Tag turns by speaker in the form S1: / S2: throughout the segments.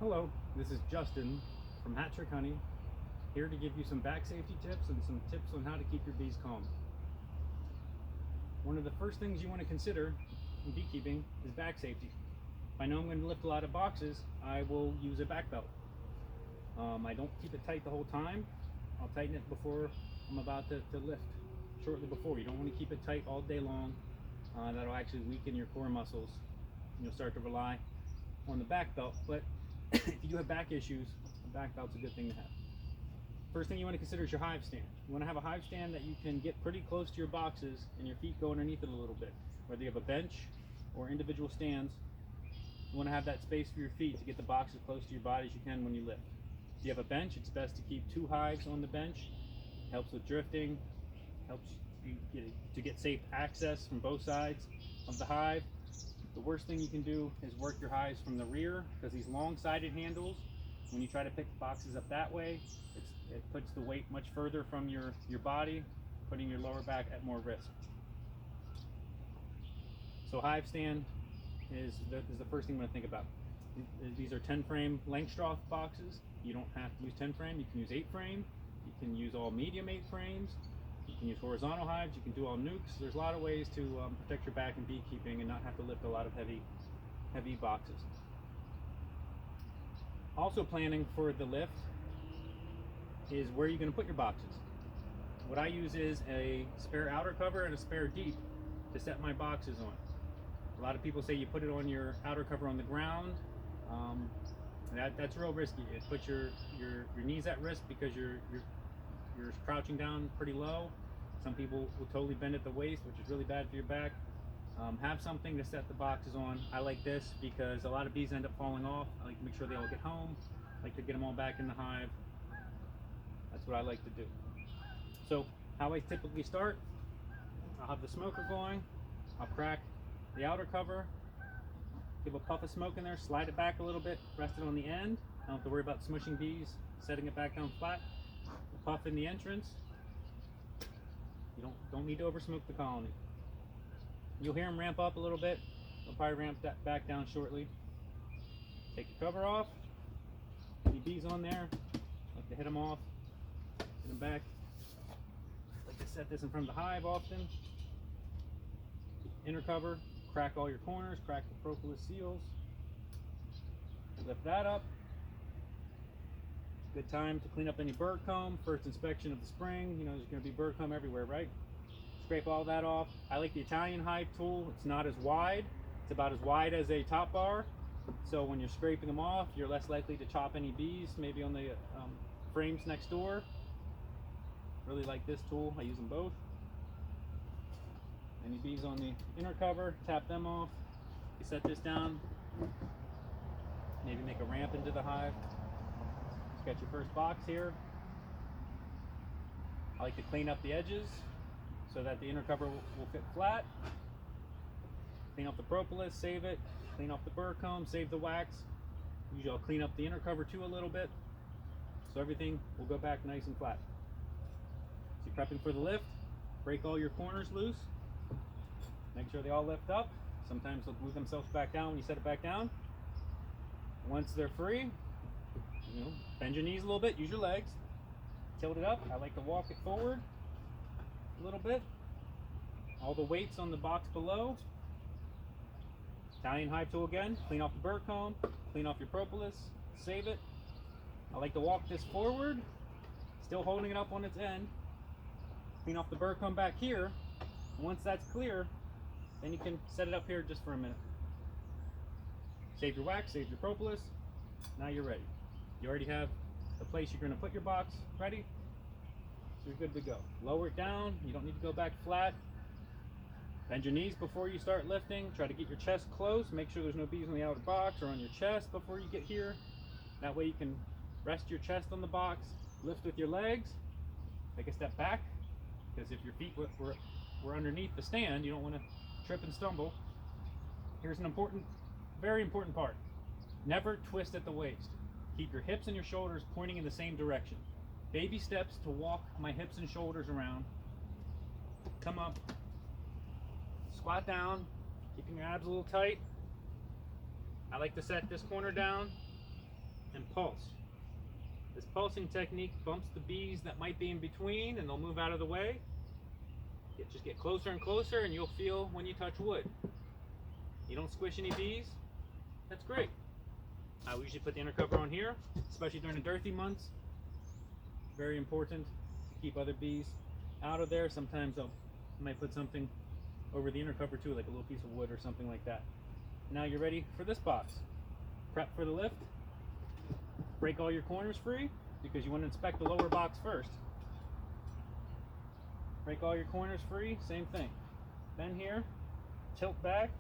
S1: Hello, this is Justin from Hat Trick Honey, here to give you some back safety tips and some tips on how to keep your bees calm. One of the first things you want to consider in beekeeping is back safety. If I know I'm going to lift a lot of boxes, I will use a back belt. I don't keep it tight the whole time. I'll tighten it before I'm about to lift, shortly before. You don't want to keep it tight all day long. That'll actually weaken your core muscles. You'll start to rely on the back belt, but if you do have back issues, a back belt's a good thing to have. First thing you want to consider is your hive stand. You want to have a hive stand that you can get pretty close to your boxes and your feet go underneath it a little bit. Whether you have a bench or individual stands, you want to have that space for your feet to get the box as close to your body as you can when you lift. If you have a bench, it's best to keep 2 hives on the bench. Helps with drifting, helps you get safe access from both sides of the hive. The worst thing you can do is work your hives from the rear, because these long-sided handles, when you try to pick boxes up that way, it puts the weight much further from your body, putting your lower back at more risk. So hive stand is the first thing you want to think about. These are 10 frame Langstroth boxes. You don't have to use 10 frame, you can use 8 frame, you can use all medium 8 frames, you can use horizontal hives, you can do all nukes. There's a lot of ways to protect your back in beekeeping and not have to lift a lot of heavy boxes. Also planning for the lift is where you're going to put your boxes. What I use is a spare outer cover and a spare deep to set my boxes on. A lot of people say you put it on your outer cover on the ground. That's real risky. It puts your knees at risk because you're crouching down pretty low. Some people will totally bend at the waist, which is really bad for your back. Have something to set the boxes on. I like this because a lot of bees end up falling off. I like to make sure they all get home. I like to get them all back in the hive. That's what I like to do. So how I typically start, I'll have the smoker going. I'll crack the outer cover, give a puff of smoke in there, slide it back a little bit, rest it on the end. I don't have to worry about smushing bees, setting it back down flat. Puff in the entrance. You don't need to over smoke the colony. You'll hear them ramp up a little bit. They'll probably ramp that back down shortly. Take your cover off. Any bees on there, like to hit them off, hit them back. Like to set this in front of the hive often. Inner cover, crack all your corners, crack the propolis seals. Lift that up. Good time to clean up any bird comb. First inspection of the spring, you know there's going to be bird comb everywhere, right? Scrape all that off. I like the Italian Hive Tool. It's not as wide. It's about as wide as a top bar. So when you're scraping them off, you're less likely to chop any bees, maybe on the frames next door. Really like this tool. I use them both. Any bees on the inner cover, tap them off. You set this down. Maybe make a ramp into the hive. Got your first box here. I like to clean up the edges so that the inner cover will fit flat. Clean off the propolis, save it. Clean off the burr comb, save the wax. Usually I'll clean up the inner cover too a little bit, so everything will go back nice and flat. So you're prepping for the lift. Break all your corners loose. Make sure they all lift up. Sometimes they'll move themselves back down when you set it back down. Once they're free, bend your knees a little bit, use your legs, tilt it up. I like to walk it forward a little bit. All the weights on the box below. Italian Hive Tool again, clean off the burr comb, clean off your propolis, save it. I like to walk this forward, still holding it up on its end. Clean off the burr comb back here. Once that's clear, then you can set it up here just for a minute. Save your wax, save your propolis. Now you're ready. You already have the place you're going to put your box ready, so you're good to go. Lower it down. You don't need to go back flat. Bend your knees before you start lifting. Try to get your chest close. Make sure there's no bees on the outer box or on your chest before you get here. That way you can rest your chest on the box, lift with your legs, take a step back, because if your feet were underneath the stand, you don't want to trip and stumble. Here's an very important part. Never twist at the waist. Keep your hips and your shoulders pointing in the same direction. Baby steps to walk my hips and shoulders around. Come up. Squat down, keeping your abs a little tight. I like to set this corner down and pulse. This pulsing technique bumps the bees that might be in between, and they'll move out of the way. Just get closer and closer, and you'll feel when you touch wood. You don't squish any bees, that's great. I usually put the inner cover on here, especially during the dearthy months. Very important to keep other bees out of there. Sometimes I might put something over the inner cover too, like a little piece of wood or something like that. Now you're ready for this box. Prep for the lift. Break all your corners free because you want to inspect the lower box first. Break all your corners free, same thing. Then here, tilt back.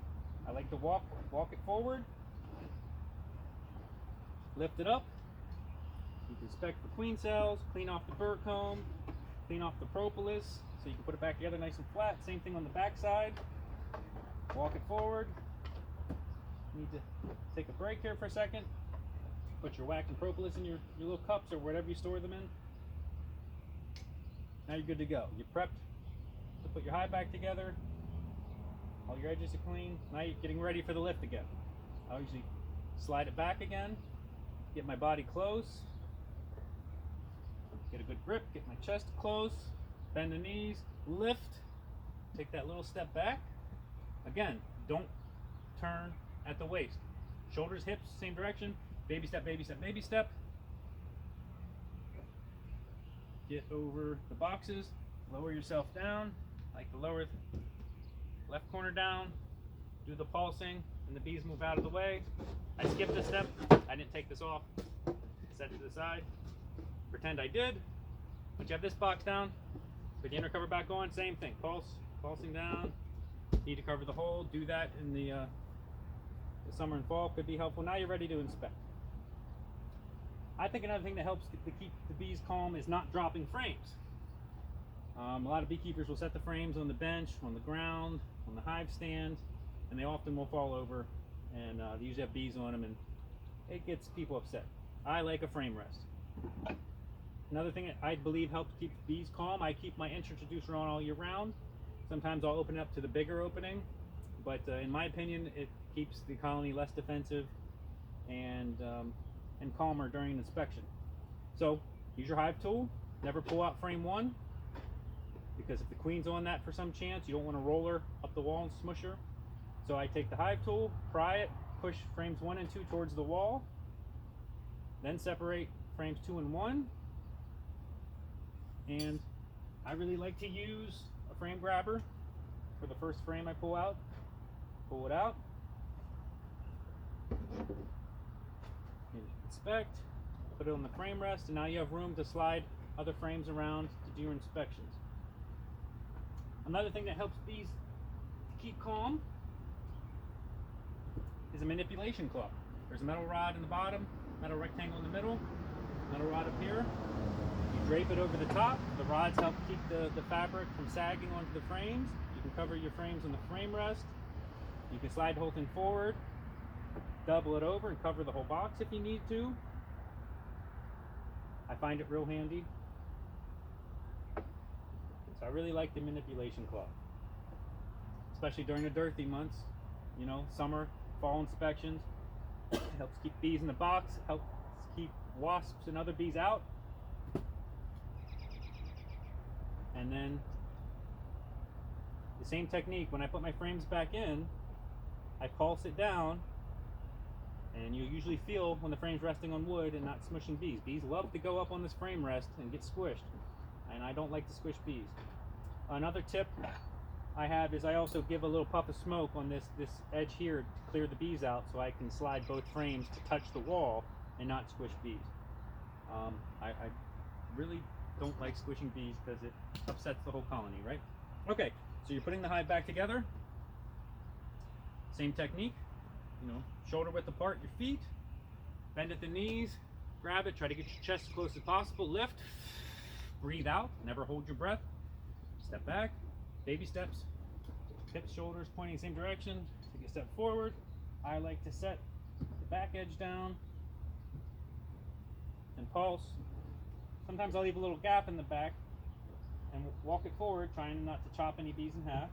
S1: I like to walk it forward. Lift it up. You can inspect the queen cells, clean off the burr comb, clean off the propolis, so you can put it back together nice and flat. Same thing on the back side. Walk it forward. Need to take a break here for a second. Put your wax and propolis in your little cups or whatever you store them in. Now you're good to go. You're prepped to put your hive back together. All your edges are clean. Now you're getting ready for the lift again. I'll usually slide it back again, get my body close, get a good grip, get my chest close, bend the knees, lift, take that little step back. Again, don't turn at the waist. Shoulders, hips, same direction. Baby step, baby step, baby step. Get over the boxes, lower yourself down, like the lower left corner down, do the pulsing, and the bees move out of the way. I skipped a step, I didn't take this off, set it to the side, pretend I did. Once you have this box down, put the inner cover back on, same thing, pulsing down. Need to cover the hole, do that in the summer and fall, could be helpful. Now you're ready to inspect. I think another thing that helps to keep the bees calm is not dropping frames. A lot of beekeepers will set the frames on the bench, on the ground, on the hive stand, and they often will fall over, and they usually have bees on them, and it gets people upset. I like a frame rest. Another thing that I believe helps keep bees calm, I keep my introducer on all year round. Sometimes I'll open it up to the bigger opening, but in my opinion, it keeps the colony less defensive and calmer during inspection. So use your hive tool. Never pull out frame 1, because if the queen's on that for some chance, you don't want to roll her up the wall and smush her. So I take the hive tool, pry it, push frames 1 and 2 towards the wall, then separate frames 2 and 1. And I really like to use a frame grabber for the first frame I pull out. Pull it out. Inspect, put it on the frame rest, and now you have room to slide other frames around to do your inspections. Another thing that helps bees keep calm is a manipulation claw. There's a metal rod in the bottom, metal rectangle in the middle, metal rod up here. You drape it over the top. The rods help keep the fabric from sagging onto the frames. You can cover your frames on the frame rest. You can slide the whole thing forward, double it over, and cover the whole box if you need to. I find it real handy. So I really like the manipulation claw, especially during the dearthy months, you know, summer, fall inspections. It helps keep bees in the box, helps keep wasps and other bees out. And then the same technique, when I put my frames back in, I pulse it down, and you'll usually feel when the frame's resting on wood and not smushing bees. Bees love to go up on this frame rest and get squished, and I don't like to squish bees. Another tip I have is I also give a little puff of smoke on this edge here to clear the bees out, so I can slide both frames to touch the wall and not squish bees. I really don't like squishing bees because it upsets the whole colony, right? Okay, so you're putting the hive back together. Same technique, you know, shoulder width apart, your feet, bend at the knees, grab it, try to get your chest as close as possible, lift, breathe out, never hold your breath, step back, baby steps, hips, shoulders pointing the same direction, take a step forward. I like to set the back edge down and pulse. Sometimes I'll leave a little gap in the back and walk it forward, trying not to chop any bees in half.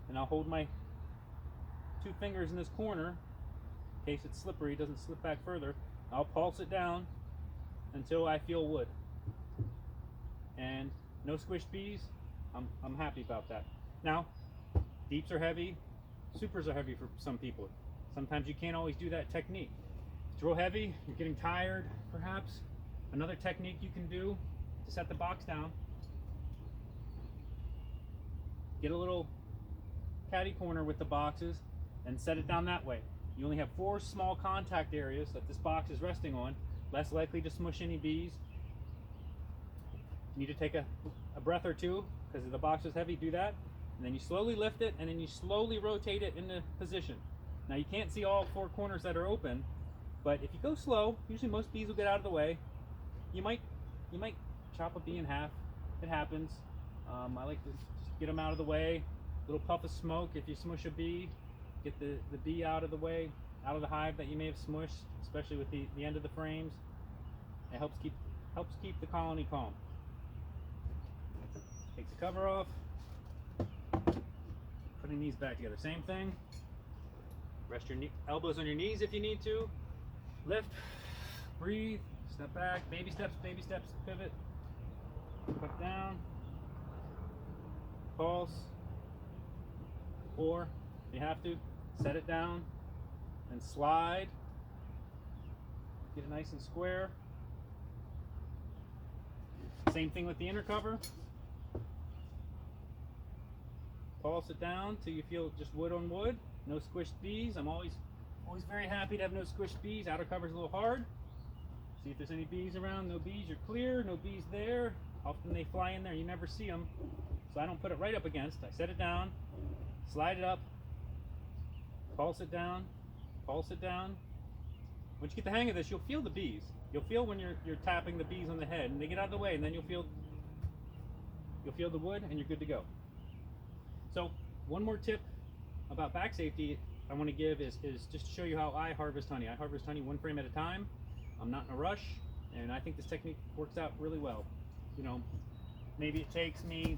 S1: And I'll hold my 2 fingers in this corner in case it's slippery, it doesn't slip back further. I'll pulse it down until I feel wood. And no squished bees, I'm happy about that. Now, deeps are heavy, supers are heavy for some people. Sometimes you can't always do that technique. It's real heavy, you're getting tired, perhaps. Another technique you can do to set the box down, get a little caddy corner with the boxes and set it down that way. You only have 4 small contact areas that this box is resting on, less likely to smush any bees. You need to take a breath or two because if the box is heavy, do that. And then you slowly lift it and then you slowly rotate it into position. Now you can't see all 4 corners that are open, but if you go slow, usually most bees will get out of the way. You might chop a bee in half. It happens. I like to just get them out of the way. A little puff of smoke if you smush a bee. Get the bee out of the way, out of the hive that you may have smushed, especially with the end of the frames. It helps keep the colony calm. Take the cover off. Putting these back together. Same thing. Rest your elbows on your knees if you need to. Lift, breathe, step back, baby steps, pivot, put down, pulse, or if you have to, set it down and slide. Get it nice and square. Same thing with the inner cover. Pulse it down till you feel just wood on wood. No squished bees. I'm always very happy to have no squished bees. Outer cover's a little hard. See if there's any bees around. No bees, you're clear. No bees there. Often they fly in there, you never see them. So I don't put it right up against. I set it down, slide it up, pulse it down, pulse it down. Once you get the hang of this, you'll feel the bees. You'll feel when you're tapping the bees on the head and they get out of the way, and then you'll feel the wood and you're good to go. So one more tip about back safety I want to give is just to show you how I harvest honey. I harvest honey 1 frame at a time. I'm not in a rush, and I think this technique works out really well. You know, maybe it takes me,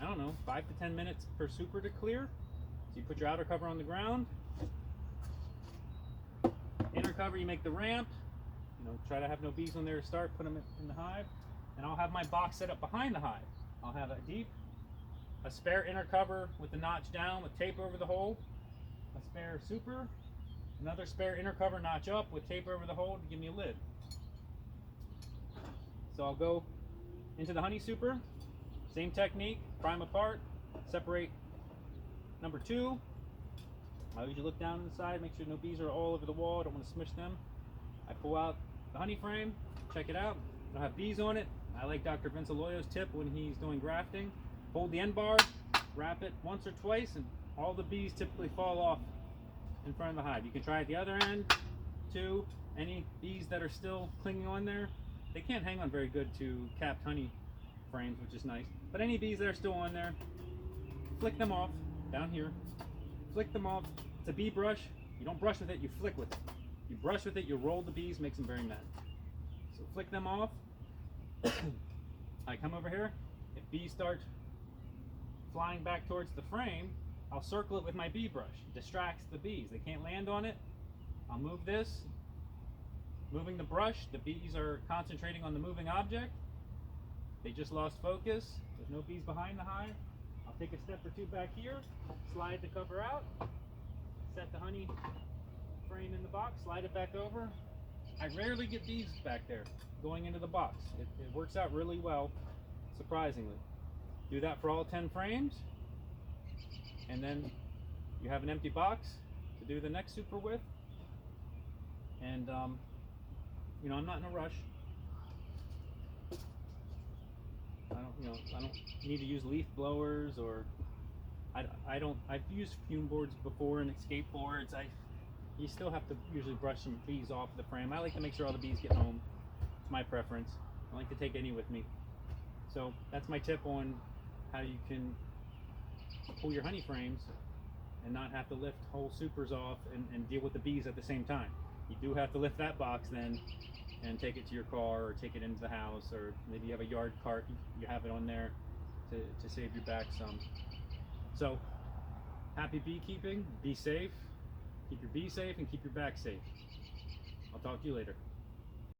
S1: I don't know, 5 to 10 minutes per super to clear. So you put your outer cover on the ground. Inner cover, you make the ramp. You know, try to have no bees on there to start, put them in the hive. And I'll have my box set up behind the hive. I'll have a spare inner cover with the notch down with tape over the hole, a spare super, another spare inner cover notch up with tape over the hole to give me a lid. So I'll go into the honey super, same technique, prime apart, separate number 2. I usually look down on the side, make sure no bees are all over the wall, I don't want to smush them. I pull out the honey frame, check it out, I don't have bees on it. I like Dr. Vince Aloyo's tip when he's doing grafting. Hold the end bar, wrap it once or twice, and all the bees typically fall off in front of the hive. You can try at the other end too. Any bees that are still clinging on there, they can't hang on very good to capped honey frames, which is nice. But any bees that are still on there, flick them off down here. Flick them off. It's a bee brush. You don't brush with it, you flick with it. You brush with it, you roll the bees, makes them very mad. So flick them off. I come over here. If bees start flying back towards the frame, I'll circle it with my bee brush. It distracts the bees. They can't land on it. I'll move this. Moving the brush, the bees are concentrating on the moving object. They just lost focus. There's no bees behind the hive. I'll take a step or 2 back here, slide the cover out, set the honey frame in the box, slide it back over. I rarely get bees back there going into the box. It works out really well, surprisingly. Do that for all 10 frames, and then you have an empty box to do the next super with. And you know, I'm not in a rush. I don't need to use leaf blowers, or I've used fume boards before and escape boards. You still have to usually brush some bees off the frame. I like to make sure all the bees get home. It's my preference. I like to take any with me. So that's my tip on how you can pull your honey frames and not have to lift whole supers off and deal with the bees at the same time. You do have to lift that box then and take it to your car or take it into the house, or maybe you have a yard cart, you have it on there to save your back some. So happy beekeeping, be safe, Keep your bee safe and keep your back safe. I'll talk to you later.